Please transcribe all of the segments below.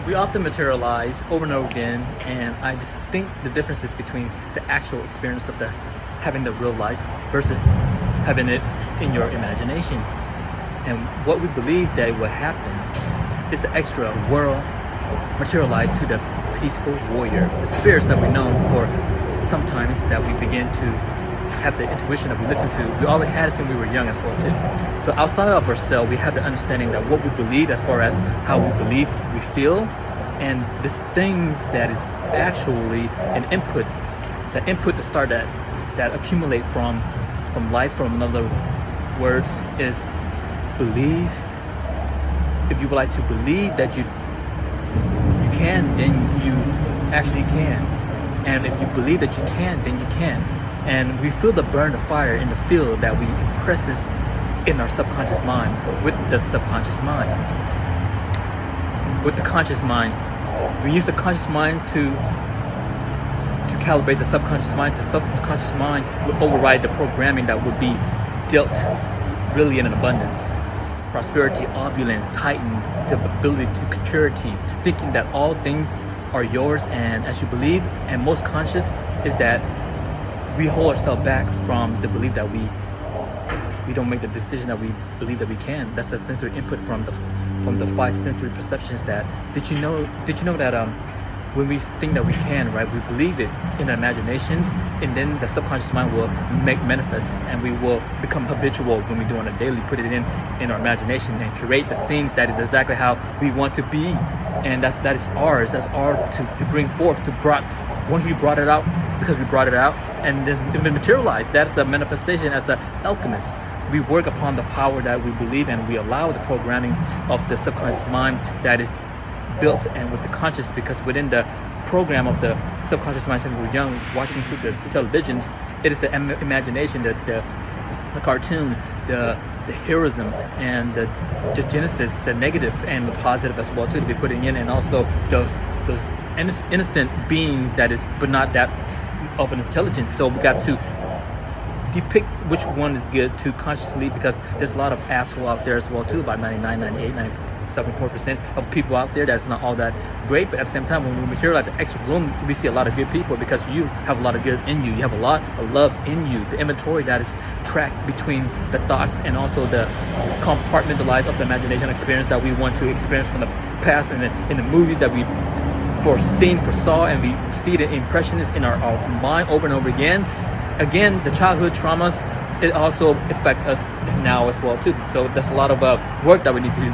We often materialize over and over again, and I just think the difference is between the actual experience of the having the real life versus having it in your imaginations. And what we believe that what happens is the extra world materialized to the peaceful warrior, the spirits that we know for sometimes that we begin to have the intuition that we listen to. We always had it since we were young as well too. So outside of ourselves, we have the understanding that what we believe as far as how we believe we feel, and these things that is actually an input, the input to start that accumulate from life. From other words, is believe. If you would like to believe that you can, then you actually can. And if you believe that you can, then you can. And we feel the burn of fire in the field that we impresses in our subconscious mind, with the subconscious mind. With the conscious mind, we use the conscious mind to calibrate the subconscious mind. The subconscious mind would override the programming that would be dealt really in an abundance. Prosperity, opulence, titan, the ability to maturity, thinking that all things are yours, and as you believe, and most conscious is that we hold ourselves back from the belief that we don't make the decision that we believe that we can. That's a sensory input from the five sensory perceptions. That did you know that when we think that we can, right, we believe it in our imaginations, and then the subconscious mind will make manifest, and we will become habitual when we do it on a daily, put it in our imagination and create the scenes that is exactly how we want to be. And that is ours. That's ours to bring forth, once we brought it out, because we brought it out and it's been materialized. That's the manifestation. As the alchemists, we work upon the power that we believe, and we allow the programming of the subconscious mind that is built and with the conscious, because within the program of the subconscious mind, since we're young, watching the televisions, it is the imagination, the cartoon, the heroism, and the genesis, the negative and the positive as well too, to be putting in, and also those innocent beings that is, but not that of an intelligence. So we got to depict which one is good to consciously, because there's a lot of asshole out there as well too, about 99, 98, 97% of people out there that's not all that great. But at the same time, when we materialize the extra room, we see a lot of good people, because you have a lot of good in you. You have a lot of love in you. The inventory that is tracked between the thoughts and also the compartmentalized of the imagination experience that we want to experience from the past, and in the movies that we foresaw, and we see the impressions in our mind over and over again. Again, the childhood traumas, it also affect us now as well too. So there's a lot of work that we need to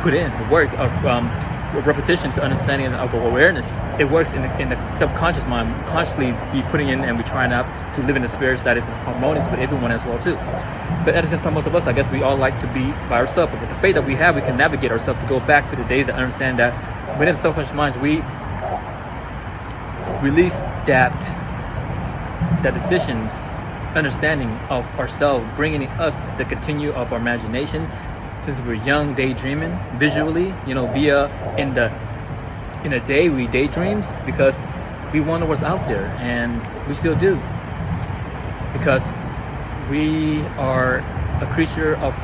put in, the work of repetitions, understanding of awareness. It works in the subconscious mind. Consciously be putting in, and we trying out to live in the spirits that is harmonious with everyone as well too. But at the same time, most of us, I guess, we all like to be by ourselves. But with the faith that we have, we can navigate ourselves to go back to the days and understand that within the subconscious minds, we release that decisions, understanding of ourselves, bringing us the continue of our imagination. Since we're young, daydreaming visually, via in a day we daydreams, because we wonder what's out there, and we still do, because we are a creature of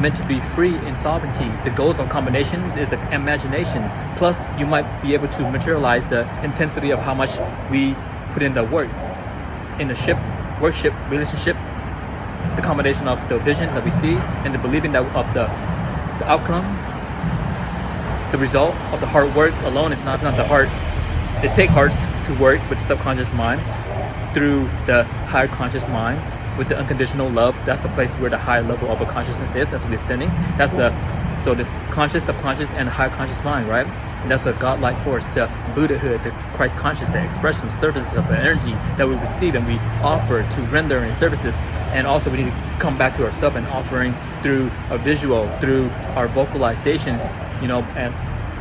meant to be free in sovereignty. The goals of combinations is the imagination. Plus, you might be able to materialize the intensity of how much we put in the work in the workship relationship. The combination of the visions that we see and the believing that of the outcome, the result of the hard work alone. It's not the heart. It takes hearts to work with the subconscious mind through the higher conscious mind with the unconditional love. That's the place where the higher level of a consciousness is, as we're ascending. So this conscious, subconscious, and higher conscious mind, right? And that's the godlike force, the Buddhahood, the Christ conscious, the expression, the surfaces of the energy that we receive and we offer to render in services. And also we need to come back to ourselves and offering through a visual, through our vocalizations, and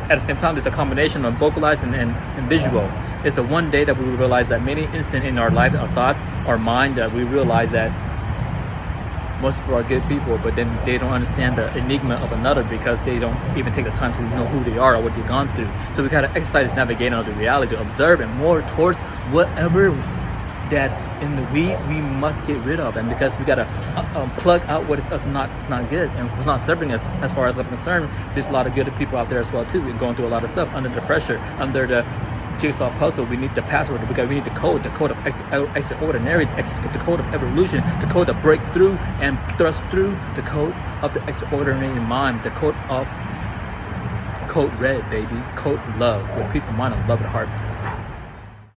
at the same time, there's a combination of vocalizing and visual. It's the one day that we will realize that many instants in our life, our thoughts, our mind, that we realize that most people are good people, but then they don't understand the enigma of another, because they don't even take the time to know who they are or what they've gone through. So we gotta exercise navigating of the reality, to observe and more towards whatever that's in the weed, we must get rid of, and because we gotta plug out what is not, it's not good and who's not serving us. As far as I'm concerned, there's a lot of good people out there as well too. We're going through a lot of stuff under the pressure, under the jigsaw puzzle. We need the password. We need the code of extraordinary, the code of evolution, the code of breakthrough and thrust through, the code of the extraordinary mind, the code of code red, baby, code love, with peace of mind and love at heart.